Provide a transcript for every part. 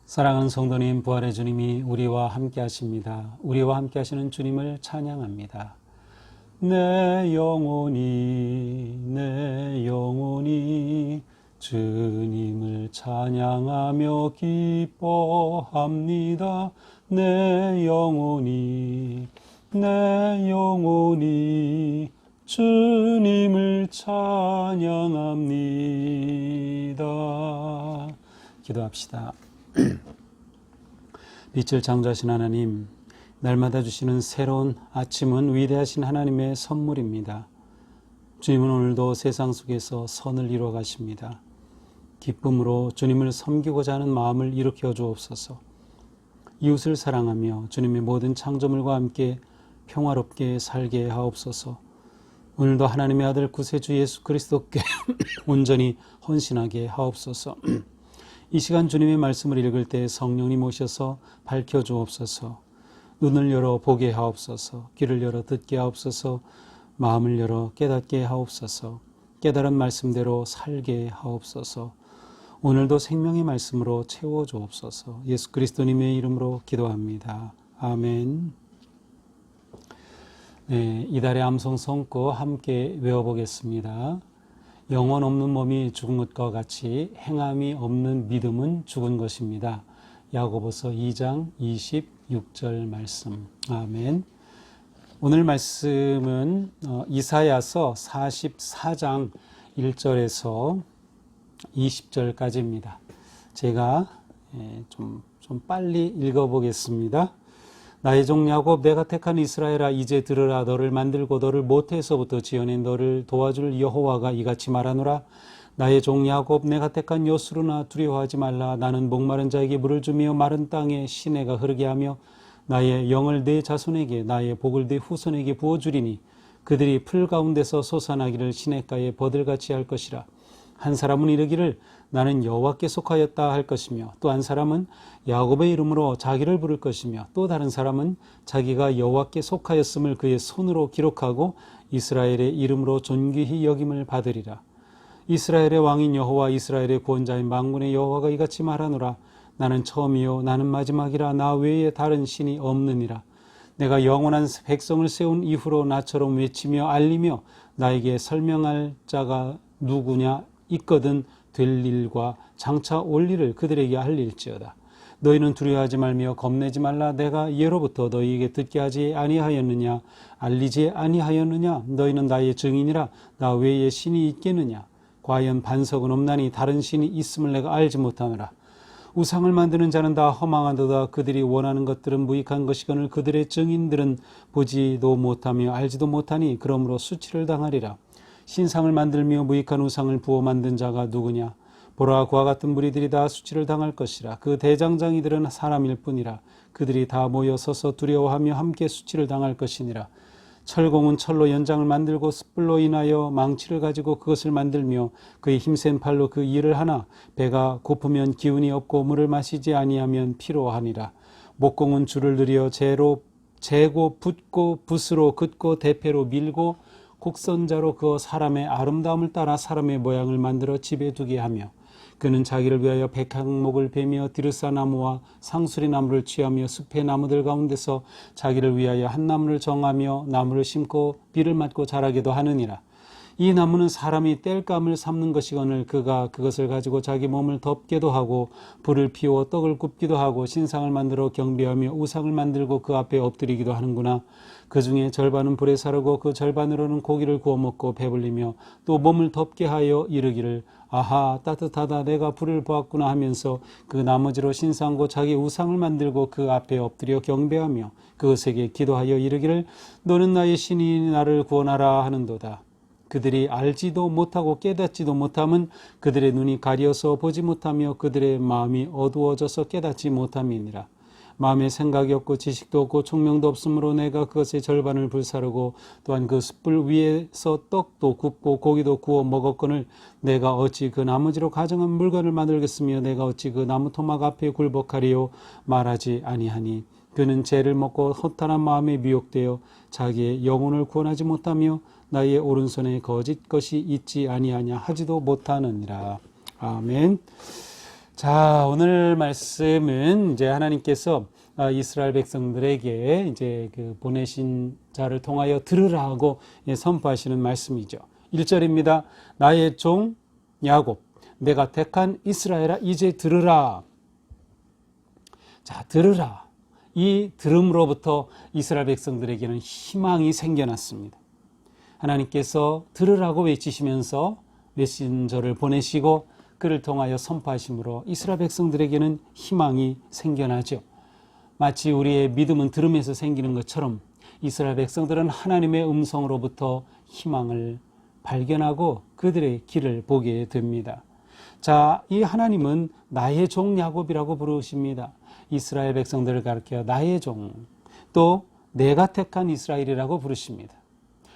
사랑하는 성도님, 부활의 주님이 우리와 함께 하십니다. 우리와 함께 하시는 주님을 찬양합니다. 내 영혼이 주님을 찬양하며 기뻐합니다. 내 영혼이 주님을 찬양합니다. 기도합시다. 빛을 창조하신 하나님, 날마다 주시는 새로운 아침은 위대하신 하나님의 선물입니다. 주님은 오늘도 세상 속에서 선을 이루어 가십니다. 기쁨으로 주님을 섬기고자 하는 마음을 일으켜 주옵소서. 이웃을 사랑하며 주님의 모든 창조물과 함께 평화롭게 살게 하옵소서. 오늘도 하나님의 아들 구세주 예수 그리스도께 온전히 헌신하게 하옵소서. 이 시간 주님의 말씀을 읽을 때 성령님 오셔서 밝혀주옵소서. 눈을 열어 보게 하옵소서. 귀를 열어 듣게 하옵소서. 마음을 열어 깨닫게 하옵소서. 깨달은 말씀대로 살게 하옵소서. 오늘도 생명의 말씀으로 채워주옵소서. 예수 그리스도님의 이름으로 기도합니다. 아멘. 네, 이달의 암송 성구 함께 외워보겠습니다. 영혼 없는 몸이 죽은 것과 같이 행함이 없는 믿음은 죽은 것입니다. 야고보서 2장 26절 말씀. 아멘. 오늘 말씀은 이사야서 44장 1절에서 20절까지입니다. 제가 좀 빨리 읽어보겠습니다. 나의 종 야곱, 내가 택한 이스라엘아, 이제 들으라. 너를 만들고 너를 모태에서부터 지어낸 너를 도와줄 여호와가 이같이 말하노라. 나의 종 야곱, 내가 택한 요스루나, 두려워하지 말라. 나는 목마른 자에게 물을 주며 마른 땅에 시내가 흐르게 하며 나의 영을 내 자손에게, 나의 복을 내 후손에게 부어주리니 그들이 풀 가운데서 솟아나기를 시냇가에 버들같이 할 것이라. 한 사람은 이르기를 나는 여호와께 속하였다 할 것이며, 또 한 사람은 야곱의 이름으로 자기를 부를 것이며, 또 다른 사람은 자기가 여호와께 속하였음을 그의 손으로 기록하고 이스라엘의 이름으로 존귀히 여김을 받으리라. 이스라엘의 왕인 여호와, 이스라엘의 구원자인 만군의 여호와가 이같이 말하노라. 나는 처음이요 나는 마지막이라. 나 외에 다른 신이 없느니라. 내가 영원한 백성을 세운 이후로 나처럼 외치며 알리며 나에게 설명할 자가 누구냐 있거든 될 일과 장차 올 일을 그들에게 알릴지어다. 너희는 두려워하지 말며 겁내지 말라. 내가 예로부터 너희에게 듣게 하지 아니하였느냐, 알리지 아니하였느냐. 너희는 나의 증인이라. 나 외에 신이 있겠느냐. 과연 반석은 없나니 다른 신이 있음을 내가 알지 못하노라. 우상을 만드는 자는 다 허망하도다. 그들이 원하는 것들은 무익한 것이거늘 그들의 증인들은 보지도 못하며 알지도 못하니 그러므로 수치를 당하리라. 신상을 만들며 무익한 우상을 부어 만든 자가 누구냐. 보라, 그와 같은 무리들이 다 수치를 당할 것이라. 그 대장장이들은 사람일 뿐이라. 그들이 다 모여 서서 두려워하며 함께 수치를 당할 것이니라. 철공은 철로 연장을 만들고 숯불로 인하여 망치를 가지고 그것을 만들며 그의 힘센 팔로 그 일을 하나. 배가 고프면 기운이 없고 물을 마시지 아니하면 피로하니라. 목공은 줄을 들여 재고 붓고 붓으로 긋고 대패로 밀고 곡선자로 그어 사람의 아름다움을 따라 사람의 모양을 만들어 집에 두게 하며, 그는 자기를 위하여 백향목을 베며 디르사나무와 상수리나무를 취하며 숲의 나무들 가운데서 자기를 위하여 한 나무를 정하며 나무를 심고 비를 맞고 자라게도 하느니라. 이 나무는 사람이 땔감을 삼는 것이거늘 그가 그것을 가지고 자기 몸을 덮게도 하고 불을 피워 떡을 굽기도 하고 신상을 만들어 경배하며 우상을 만들고 그 앞에 엎드리기도 하는구나. 그 중에 절반은 불에 사르고 그 절반으로는 고기를 구워 먹고 배불리며 또 몸을 덮게 하여 이르기를 아하 따뜻하다 내가 불을 보았구나 하면서 그 나머지로 신상고 자기 우상을 만들고 그 앞에 엎드려 경배하며 그것에게 기도하여 이르기를 너는 나의 신이 나를 구원하라 하는도다. 그들이 알지도 못하고 깨닫지도 못함은 그들의 눈이 가려서 보지 못하며 그들의 마음이 어두워져서 깨닫지 못함이니라. 마음에 생각이 없고 지식도 없고 총명도 없으므로 내가 그것의 절반을 불사르고 또한 그 숯불 위에서 떡도 굽고 고기도 구워 먹었거늘 내가 어찌 그 나머지로 가정한 물건을 만들겠으며 내가 어찌 그 나무 토막 앞에 굴복하리요 말하지 아니하니 그는 죄를 먹고 허탄한 마음에 미혹되어 자기의 영혼을 구원하지 못하며 나의 오른손에 거짓 것이 있지 아니하냐 하지도 못하느니라. 아멘. 자, 오늘 말씀은 이제 하나님께서 이스라엘 백성들에게 이제 그 보내신 자를 통하여 들으라 하고 선포하시는 말씀이죠. 1절입니다. 나의 종 야곱, 내가 택한 이스라엘아, 이제 들으라. 자, 들으라. 이 들음으로부터 이스라엘 백성들에게는 희망이 생겨났습니다. 하나님께서 들으라고 외치시면서 메신저를 보내시고 그를 통하여 선포하심으로 이스라엘 백성들에게는 희망이 생겨나죠. 마치 우리의 믿음은 들음에서 생기는 것처럼 이스라엘 백성들은 하나님의 음성으로부터 희망을 발견하고 그들의 길을 보게 됩니다. 자, 이 하나님은 나의 종 야곱이라고 부르십니다. 이스라엘 백성들을 가리켜 나의 종, 또 내가 택한 이스라엘이라고 부르십니다.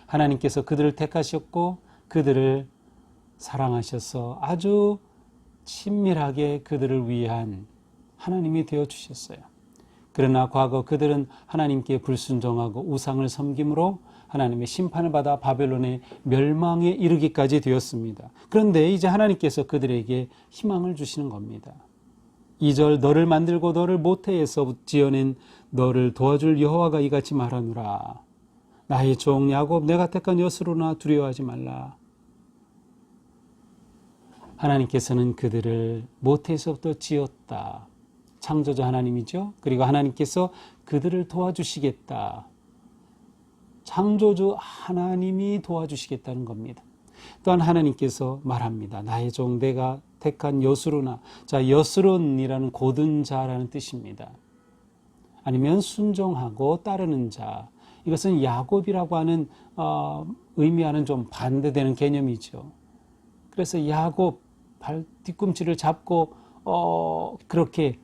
하나님께서 그들을 택하셨고 그들을 사랑하셔서 아주 친밀하게 그들을 위한 하나님이 되어주셨어요. 그러나 과거 그들은 하나님께 불순종하고 우상을 섬김으로 하나님의 심판을 받아 바벨론의 멸망에 이르기까지 되었습니다. 그런데 이제 하나님께서 그들에게 희망을 주시는 겁니다. 2절 너를 만들고 너를 모태에서 지어낸 너를 도와줄 여호와가 이같이 말하노라. 나의 종 야곱 내가 택한 여스로나 두려워하지 말라. 하나님께서는 그들을 모태에서부터 지었다. 창조자 하나님이죠. 그리고 하나님께서 그들을 도와주시겠다. 창조주 하나님이 도와주시겠다는 겁니다. 또한 하나님께서 말합니다. 나의 종 내가 택한 여스로나. 자, 여스론이라는 고든 자라는 뜻입니다. 아니면 순종하고 따르는 자. 이것은 야곱이라고 하는 의미하는 좀 반대되는 개념이죠. 그래서 야곱 발 뒤꿈치를 잡고 그렇게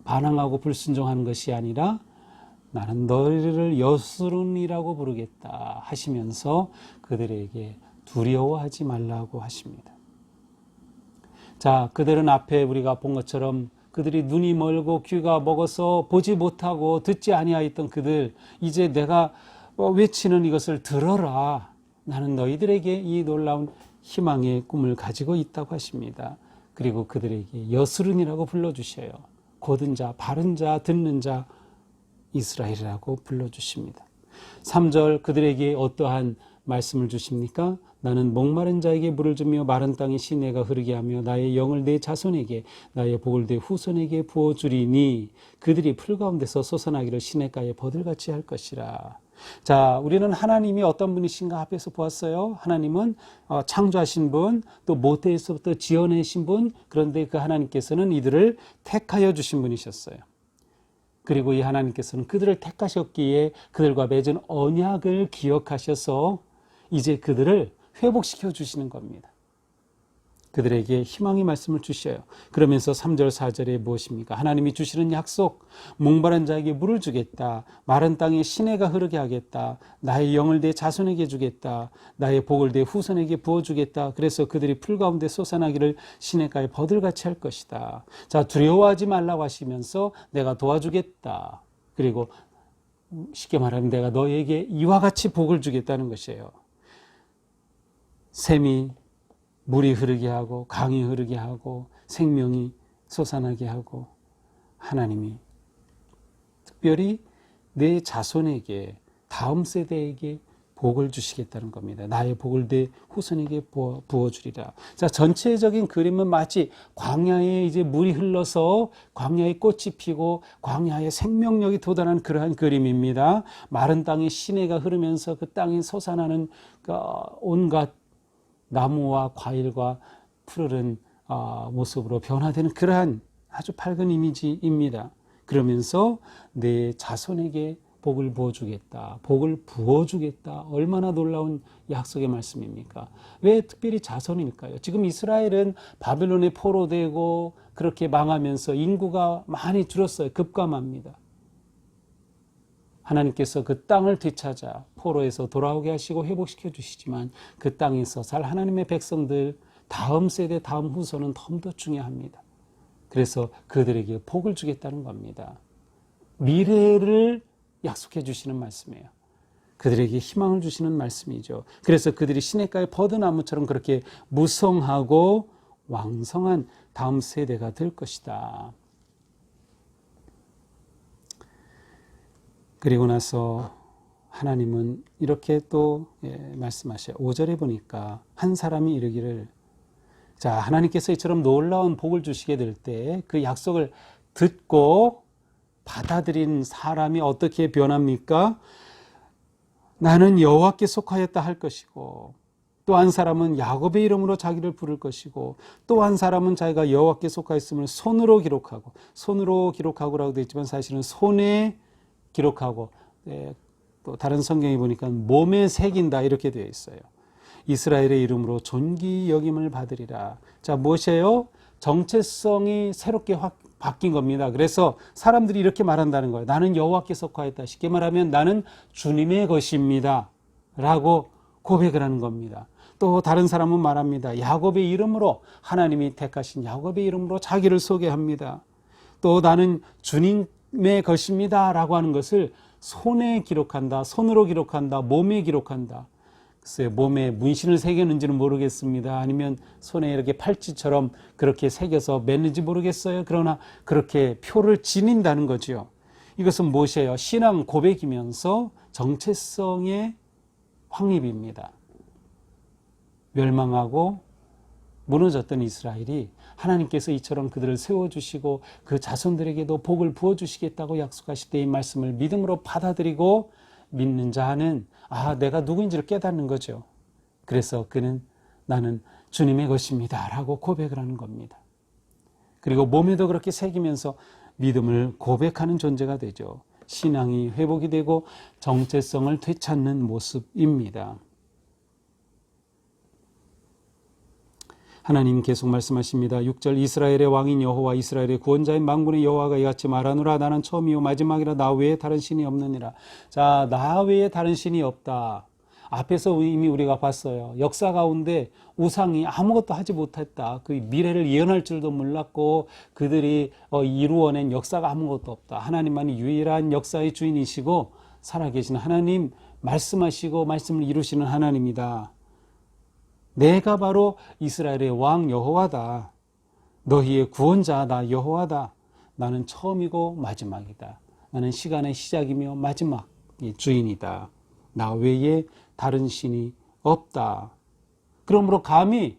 반항하고 불순종하는 것이 아니라 나는 너희를 여스론이라고 부르겠다 하시면서 그들에게 두려워하지 말라고 하십니다. 자, 그들은 앞에 우리가 본 것처럼 그들이 눈이 멀고 귀가 먹어서 보지 못하고 듣지 아니하였던 그들, 이제 내가 외치는 이것을 들어라. 나는 너희들에게 이 놀라운 희망의 꿈을 가지고 있다고 하십니다. 그리고 그들에게 여스른이라고 불러주셔요. 고든 자, 바른 자, 듣는 자, 이스라엘이라고 불러주십니다. 3절 그들에게 어떠한 말씀을 주십니까? 나는 목마른 자에게 물을 주며 마른 땅에 시내가 흐르게 하며 나의 영을 내 자손에게 나의 복을 내 후손에게 부어주리니 그들이 풀 가운데서 솟아나기를 시냇가에 버들같이 할 것이라. 자, 우리는 하나님이 어떤 분이신가 앞에서 보았어요. 하나님은 창조하신 분, 또 모태에서부터 지어내신 분, 그런데 그 하나님께서는 이들을 택하여 주신 분이셨어요. 그리고 이 하나님께서는 그들을 택하셨기에 그들과 맺은 언약을 기억하셔서 이제 그들을 회복시켜 주시는 겁니다. 그들에게 희망의 말씀을 주셔요. 그러면서 3절 4절에 무엇입니까? 하나님이 주시는 약속, 목마른 자에게 물을 주겠다. 마른 땅에 시내가 흐르게 하겠다. 나의 영을 내 자손에게 주겠다. 나의 복을 내 후손에게 부어주겠다. 그래서 그들이 풀 가운데 솟아나기를 시냇가에 버들같이 할 것이다. 자, 두려워하지 말라고 하시면서 내가 도와주겠다. 그리고 쉽게 말하면 내가 너에게 이와 같이 복을 주겠다는 것이에요. 샘이 물이 흐르게 하고 강이 흐르게 하고 생명이 솟아나게 하고 하나님이 특별히 내 자손에게 다음 세대에게 복을 주시겠다는 겁니다. 나의 복을 내 후손에게 부어주리라. 자, 전체적인 그림은 마치 광야에 이제 물이 흘러서 광야에 꽃이 피고 광야에 생명력이 돋아나는 그러한 그림입니다. 마른 땅에 시내가 흐르면서 그 땅에 솟아나는 온갖 나무와 과일과 푸르른 모습으로 변화되는 그러한 아주 밝은 이미지입니다. 그러면서 내 자손에게 복을 부어주겠다. 복을 부어주겠다. 얼마나 놀라운 약속의 말씀입니까? 왜 특별히 자손일까요? 지금 이스라엘은 바벨론에 포로되고 그렇게 망하면서 인구가 많이 줄었어요. 급감합니다. 하나님께서 그 땅을 되찾아 포로에서 돌아오게 하시고 회복시켜 주시지만 그 땅에서 살 하나님의 백성들 다음 세대 다음 후손은 더욱더 중요합니다. 그래서 그들에게 복을 주겠다는 겁니다. 미래를 약속해 주시는 말씀이에요. 그들에게 희망을 주시는 말씀이죠. 그래서 그들이 시냇가의 버드나무처럼 그렇게 무성하고 왕성한 다음 세대가 될 것이다. 그리고 나서 하나님은 이렇게 또 말씀하셔요. 5절에 보니까 한 사람이 이르기를, 자, 하나님께서 이처럼 놀라운 복을 주시게 될 때 그 약속을 듣고 받아들인 사람이 어떻게 변합니까? 나는 여호와께 속하였다 할 것이고, 또 한 사람은 야곱의 이름으로 자기를 부를 것이고, 또 한 사람은 자기가 여호와께 속하였음을 손으로 기록하고라고 되어 있지만 사실은 손에 기록하고, 또 다른 성경에 보니까 몸에 새긴다 이렇게 되어 있어요. 이스라엘의 이름으로 존귀 여김을 받으리라. 자, 무엇이에요? 정체성이 새롭게 바뀐 겁니다. 그래서 사람들이 이렇게 말한다는 거예요. 나는 여호와께 속하였다. 쉽게 말하면 나는 주님의 것입니다 라고 고백을 하는 겁니다. 또 다른 사람은 말합니다. 야곱의 이름으로, 하나님이 택하신 야곱의 이름으로 자기를 소개합니다. 또 나는 주님의 것입니다 라고 하는 것을 손에 기록한다, 손으로 기록한다, 몸에 기록한다. 글쎄요, 몸에 문신을 새겼는지는 모르겠습니다. 아니면 손에 이렇게 팔찌처럼 그렇게 새겨서 맸는지 모르겠어요. 그러나 그렇게 표를 지닌다는 거죠. 이것은 무엇이에요? 신앙 고백이면서 정체성의 확립입니다. 멸망하고 무너졌던 이스라엘이 하나님께서 이처럼 그들을 세워주시고 그 자손들에게도 복을 부어주시겠다고 약속하실 때 이 말씀을 믿음으로 받아들이고 믿는 자는 내가 누구인지를 깨닫는 거죠. 그래서 그는 나는 주님의 것입니다 라고 고백을 하는 겁니다. 그리고 몸에도 그렇게 새기면서 믿음을 고백하는 존재가 되죠. 신앙이 회복이 되고 정체성을 되찾는 모습입니다. 하나님 계속 말씀하십니다. 6절 이스라엘의 왕인 여호와 이스라엘의 구원자인 만군의 여호와가 이같이 말하노라. 나는 처음이요 마지막이라 나 외에 다른 신이 없느니라. 자, 나 외에 다른 신이 없다. 앞에서 이미 우리가 봤어요. 역사 가운데 우상이 아무것도 하지 못했다. 그 미래를 예언할 줄도 몰랐고 그들이 이루어낸 역사가 아무것도 없다. 하나님만이 유일한 역사의 주인이시고 살아계신 하나님, 말씀하시고 말씀을 이루시는 하나님이다. 내가 바로 이스라엘의 왕 여호와다. 너희의 구원자 나 여호와다. 나는 처음이고 마지막이다. 나는 시간의 시작이며 마지막의 주인이다. 나 외에 다른 신이 없다. 그러므로 감히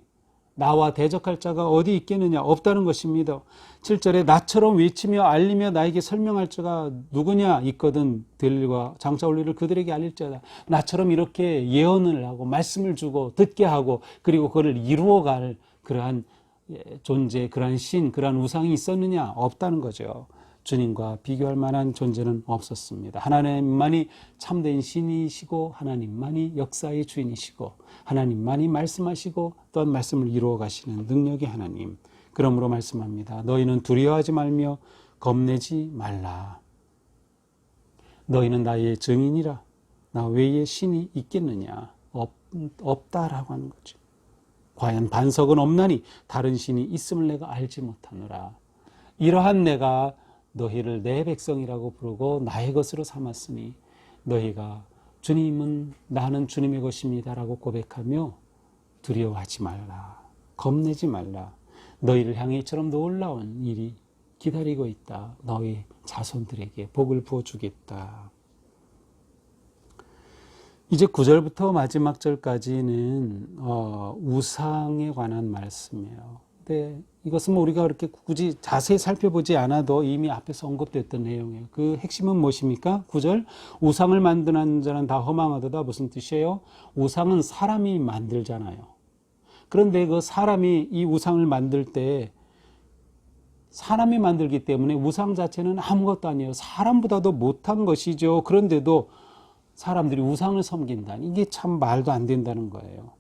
나와 대적할 자가 어디 있겠느냐? 없다는 것입니다. 7절에 나처럼 외치며 알리며 나에게 설명할 자가 누구냐? 있거든 들과 장차 올 일을 그들에게 알릴 자다. 나처럼 이렇게 예언을 하고 말씀을 주고 듣게 하고 그리고 그걸 이루어갈 그러한 존재, 그러한 신, 그러한 우상이 있었느냐? 없다는 거죠. 주님과 비교할 만한 존재는 없었습니다. 하나님만이 참된 신이시고 하나님만이 역사의 주인이시고 하나님만이 말씀하시고 또한 말씀을 이루어 가시는 능력의 하나님. 그러므로 말씀합니다. 너희는 두려워하지 말며 겁내지 말라. 너희는 나의 증인이라. 나 외에 신이 있겠느냐? 없다라고 하는 거죠. 과연 반석은 없나니 다른 신이 있음을 내가 알지 못하노라. 이러한 내가 너희를 내 백성이라고 부르고 나의 것으로 삼았으니 너희가 주님은 나는 주님의 것입니다 라고 고백하며 두려워하지 말라. 겁내지 말라. 너희를 향해 이처럼 놀라운 일이 기다리고 있다. 너희 자손들에게 복을 부어주겠다. 이제 9절부터 마지막 절까지는 우상에 관한 말씀이에요. 근데 이것은 우리가 그렇게 굳이 자세히 살펴보지 않아도 이미 앞에서 언급됐던 내용이에요. 그 핵심은 무엇입니까? 9절 우상을 만드는 자는 다 허망하도다. 무슨 뜻이에요? 우상은 사람이 만들잖아요. 그런데 그 사람이 이 우상을 만들 때 사람이 만들기 때문에 우상 자체는 아무것도 아니에요. 사람보다도 못한 것이죠. 그런데도 사람들이 우상을 섬긴다니 이게 참 말도 안 된다는 거예요.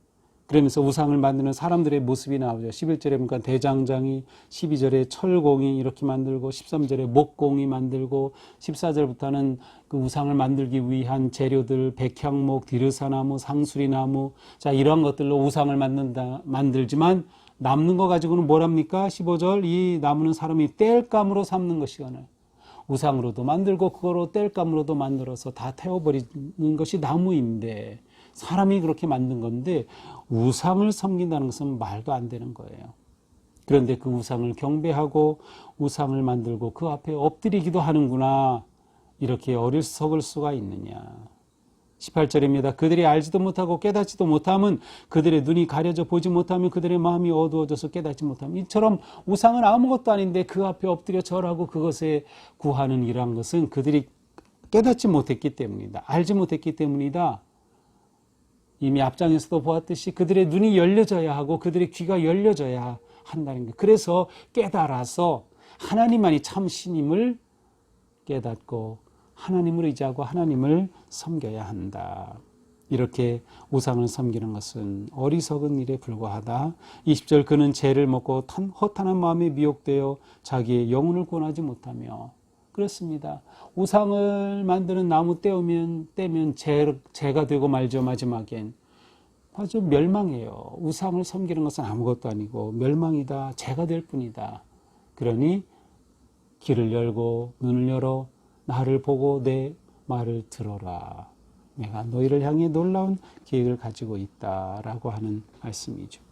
그러면서 우상을 만드는 사람들의 모습이 나오죠. 11절에 보니까 대장장이, 12절에 철공이 이렇게 만들고 13절에 목공이 만들고 14절부터는 그 우상을 만들기 위한 재료들 백향목, 디르사나무, 상수리나무 자 이러한 것들로 우상을 만들지만 남는 거 가지고는 뭐랍니까? 15절 이 나무는 사람이 땔감으로 삼는 것이거늘 우상으로도 만들고 그거로 땔감으로도 만들어서 다 태워버리는 것이 나무인데 사람이 그렇게 만든 건데 우상을 섬긴다는 것은 말도 안 되는 거예요. 그런데 그 우상을 경배하고 우상을 만들고 그 앞에 엎드리기도 하는구나. 이렇게 어리석을 수가 있느냐. 18절입니다. 그들이 알지도 못하고 깨닫지도 못함은 그들의 눈이 가려져 보지 못하면 그들의 마음이 어두워져서 깨닫지 못함. 이처럼 우상은 아무것도 아닌데 그 앞에 엎드려 절하고 그것에 구하는 이러한 것은 그들이 깨닫지 못했기 때문이다. 알지 못했기 때문이다. 이미 앞장에서도 보았듯이 그들의 눈이 열려져야 하고 그들의 귀가 열려져야 한다는 거예요. 그래서 깨달아서 하나님만이 참 신임을 깨닫고 하나님을 의지하고 하나님을 섬겨야 한다. 이렇게 우상을 섬기는 것은 어리석은 일에 불과하다. 20절 그는 죄를 먹고 허탄한 마음에 미혹되어 자기의 영혼을 구원하지 못하며. 그렇습니다. 우상을 만드는 나무 떼면 죄가 되고 말죠. 마지막엔 아주 멸망해요. 우상을 섬기는 것은 아무것도 아니고 멸망이다. 죄가 될 뿐이다. 그러니 귀를 열고 눈을 열어 나를 보고 내 말을 들어라. 내가 너희를 향해 놀라운 계획을 가지고 있다라고 하는 말씀이죠.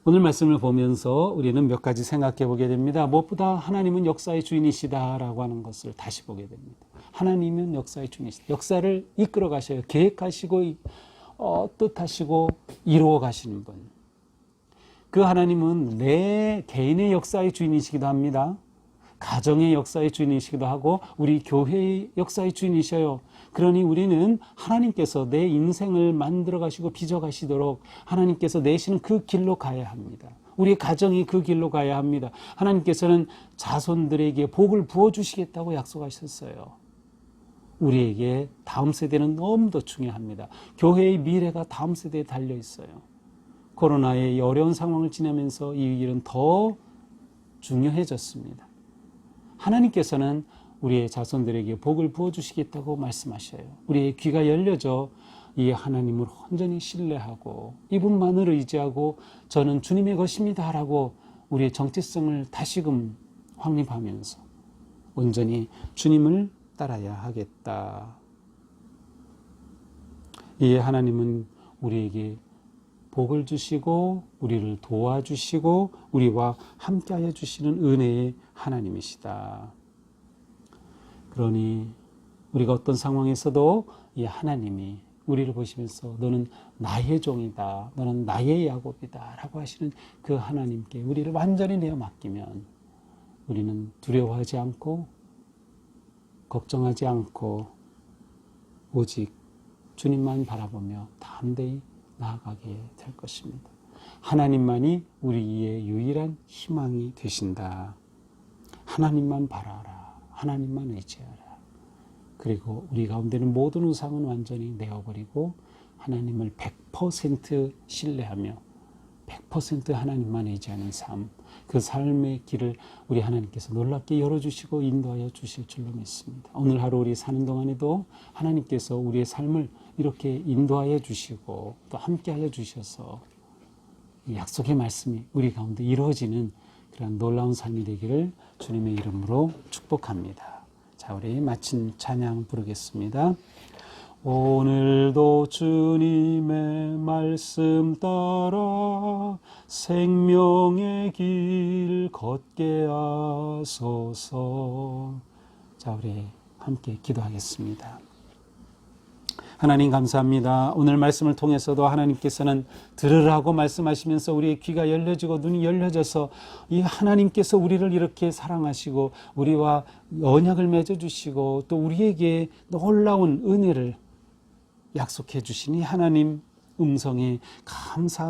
오늘 말씀을 보면서 우리는 몇 가지 생각해 보게 됩니다. 무엇보다 하나님은 역사의 주인이시다라고 하는 것을 다시 보게 됩니다. 하나님은 역사의 주인이시다. 역사를 이끌어 가셔요. 계획하시고 뜻하시고 이루어 가시는 분. 그 하나님은 내 개인의 역사의 주인이시기도 합니다. 가정의 역사의 주인이시기도 하고 우리 교회의 역사의 주인이셔요. 그러니 우리는 하나님께서 내 인생을 만들어 가시고 빚어 가시도록 하나님께서 내시는 그 길로 가야 합니다. 우리 가정이 그 길로 가야 합니다. 하나님께서는 자손들에게 복을 부어주시겠다고 약속하셨어요. 우리에게 다음 세대는 너무도 중요합니다. 교회의 미래가 다음 세대에 달려 있어요. 코로나의 어려운 상황을 지나면서 이 일은 더 중요해졌습니다. 하나님께서는 우리의 자손들에게 복을 부어주시겠다고 말씀하셔요. 우리의 귀가 열려져 이 하나님을 온전히 신뢰하고 이분만을 의지하고 저는 주님의 것입니다 라고 우리의 정체성을 다시금 확립하면서 온전히 주님을 따라야 하겠다. 이 하나님은 우리에게 복을 주시고 우리를 도와주시고 우리와 함께하여 주시는 은혜의 하나님이시다. 그러니 우리가 어떤 상황에서도 이 하나님이 우리를 보시면서 너는 나의 종이다. 너는 나의 야곱이다. 라고 하시는 그 하나님께 우리를 완전히 내어 맡기면 우리는 두려워하지 않고 걱정하지 않고 오직 주님만 바라보며 담대히 나아가게 될 것입니다. 하나님만이 우리의 유일한 희망이 되신다. 하나님만 바라라. 하나님만 의지하라. 그리고 우리 가운데는 모든 우상은 완전히 내어버리고 하나님을 100% 신뢰하며 100% 하나님만 의지하는 삶, 그 삶의 길을 우리 하나님께서 놀랍게 열어주시고 인도하여 주실 줄로 믿습니다. 오늘 하루 우리 사는 동안에도 하나님께서 우리의 삶을 이렇게 인도하여 주시고 또 함께하여 주셔서 약속의 말씀이 우리 가운데 이루어지는 그런 놀라운 삶이 되기를 주님의 이름으로 축복합니다. 자, 우리 마친 찬양 부르겠습니다. 오늘도 주님의 말씀 따라 생명의 길 걷게 하소서. 자, 우리 함께 기도하겠습니다. 하나님 감사합니다. 오늘 말씀을 통해서도 하나님께서는 들으라고 말씀하시면서 우리의 귀가 열려지고 눈이 열려져서 이 하나님께서 우리를 이렇게 사랑하시고 우리와 언약을 맺어주시고 또 우리에게 놀라운 은혜를 약속해 주시니 하나님 음성에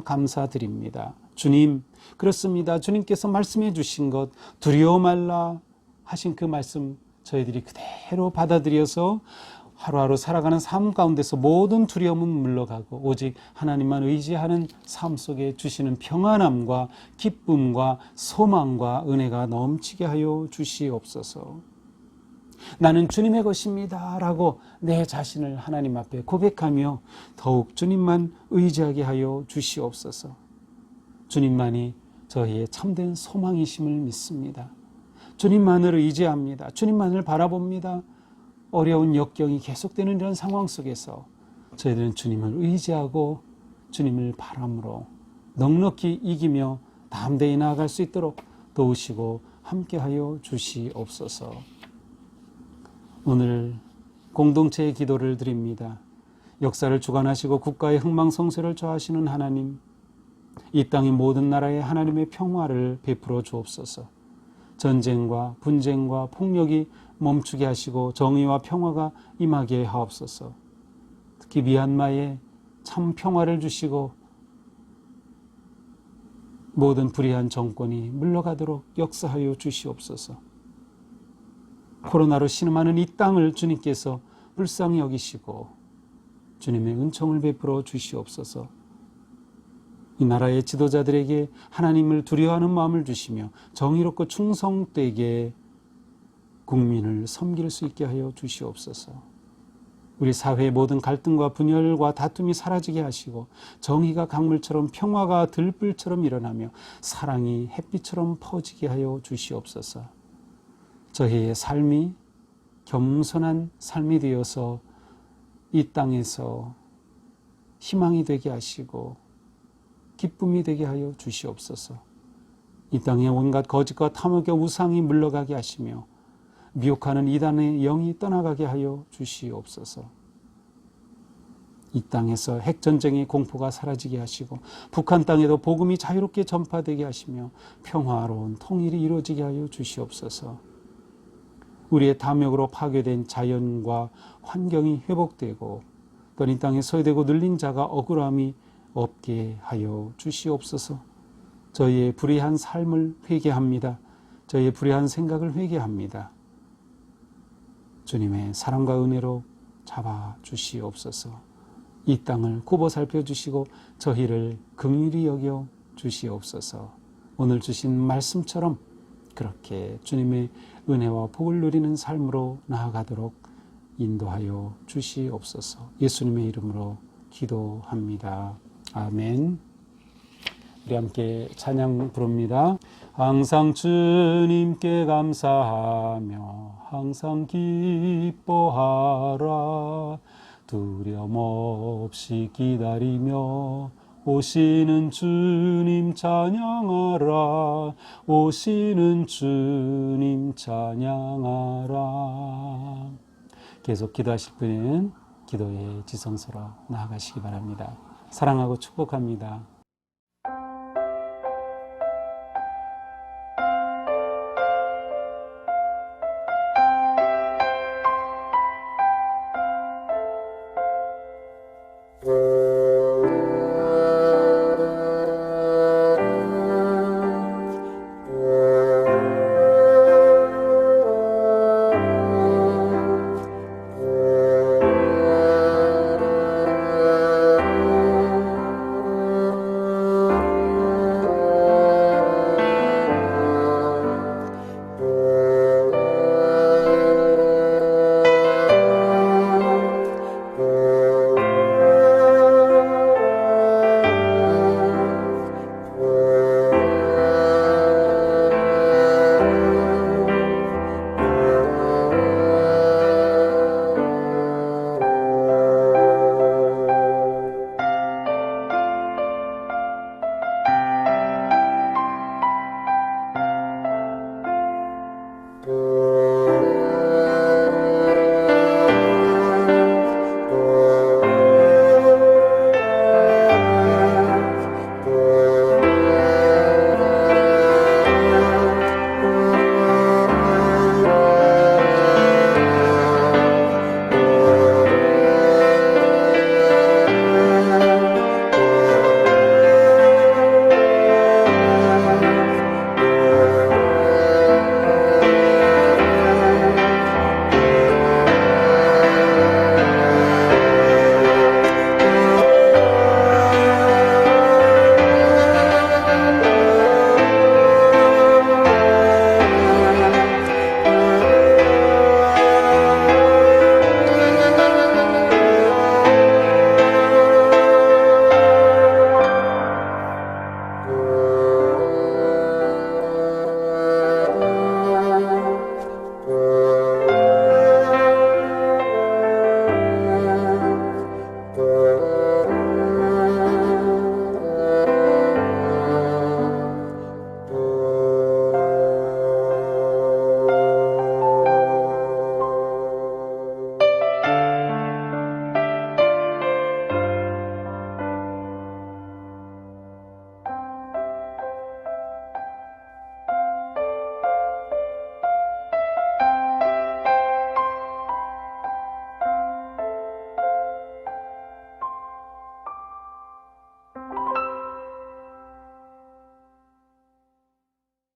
감사드립니다. 주님, 그렇습니다. 주님께서 말씀해 주신 것 두려워 말라 하신 그 말씀 저희들이 그대로 받아들여서 하루하루 살아가는 삶 가운데서 모든 두려움은 물러가고 오직 하나님만 의지하는 삶 속에 주시는 평안함과 기쁨과 소망과 은혜가 넘치게 하여 주시옵소서. 나는 주님의 것입니다 라고 내 자신을 하나님 앞에 고백하며 더욱 주님만 의지하게 하여 주시옵소서. 주님만이 저희의 참된 소망이심을 믿습니다. 주님만을 의지합니다. 주님만을 바라봅니다. 어려운 역경이 계속되는 이런 상황 속에서 저희들은 주님을 의지하고 주님을 바람으로 넉넉히 이기며 담대히 나아갈 수 있도록 도우시고 함께하여 주시옵소서. 오늘 공동체의 기도를 드립니다. 역사를 주관하시고 국가의 흥망성쇠를 좌하시는 하나님, 이 땅의 모든 나라에 하나님의 평화를 베풀어 주옵소서. 전쟁과 분쟁과 폭력이 멈추게 하시고 정의와 평화가 임하게 하옵소서. 특히 미얀마에 참 평화를 주시고 모든 불의한 정권이 물러가도록 역사하여 주시옵소서. 코로나로 신음하는 이 땅을 주님께서 불쌍히 여기시고 주님의 은총을 베풀어 주시옵소서. 이 나라의 지도자들에게 하나님을 두려워하는 마음을 주시며 정의롭고 충성되게 국민을 섬길 수 있게 하여 주시옵소서. 우리 사회의 모든 갈등과 분열과 다툼이 사라지게 하시고 정의가 강물처럼 평화가 들불처럼 일어나며 사랑이 햇빛처럼 퍼지게 하여 주시옵소서. 저희의 삶이 겸손한 삶이 되어서 이 땅에서 희망이 되게 하시고 기쁨이 되게 하여 주시옵소서. 이 땅에 온갖 거짓과 탐욕의 우상이 물러가게 하시며 미혹하는 이단의 영이 떠나가게 하여 주시옵소서. 이 땅에서 핵전쟁의 공포가 사라지게 하시고 북한 땅에도 복음이 자유롭게 전파되게 하시며 평화로운 통일이 이루어지게 하여 주시옵소서. 우리의 탐욕으로 파괴된 자연과 환경이 회복되고 또 이 땅에 소외되고 눌린 자가 억울함이 없게 하여 주시옵소서. 저희의 불의한 삶을 회개합니다. 저희의 불의한 생각을 회개합니다. 주님의 사랑과 은혜로 잡아 주시옵소서. 이 땅을 굽어 살펴주시고 저희를 긍휼히 여겨 주시옵소서. 오늘 주신 말씀처럼 그렇게 주님의 은혜와 복을 누리는 삶으로 나아가도록 인도하여 주시옵소서. 예수님의 이름으로 기도합니다. 아멘. 우리 함께 찬양 부릅니다. 항상 주님께 감사하며 항상 기뻐하라. 두려움 없이 기다리며 오시는 주님 찬양하라. 오시는 주님 찬양하라. 계속 기도하실 분은 기도의 지성소로 나아가시기 바랍니다. 사랑하고 축복합니다.